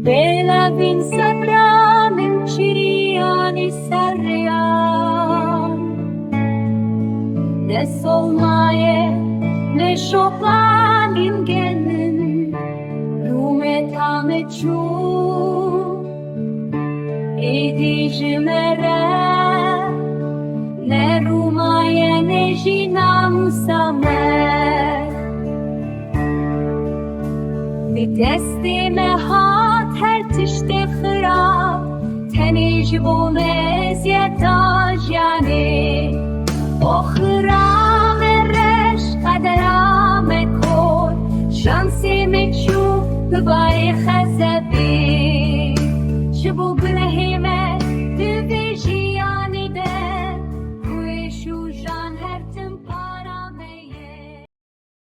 Bela vin satramin çiriyani saryan Ne solmaye ne şoklanin gelin Rumetame çu Edicimere Ne rumaye ne jinam samer Vitestime hat her tişte xırab Tenij bonez yetaj yani O xıram reş kaderam kor Şansime çu Gıbay xezebi Şibu güne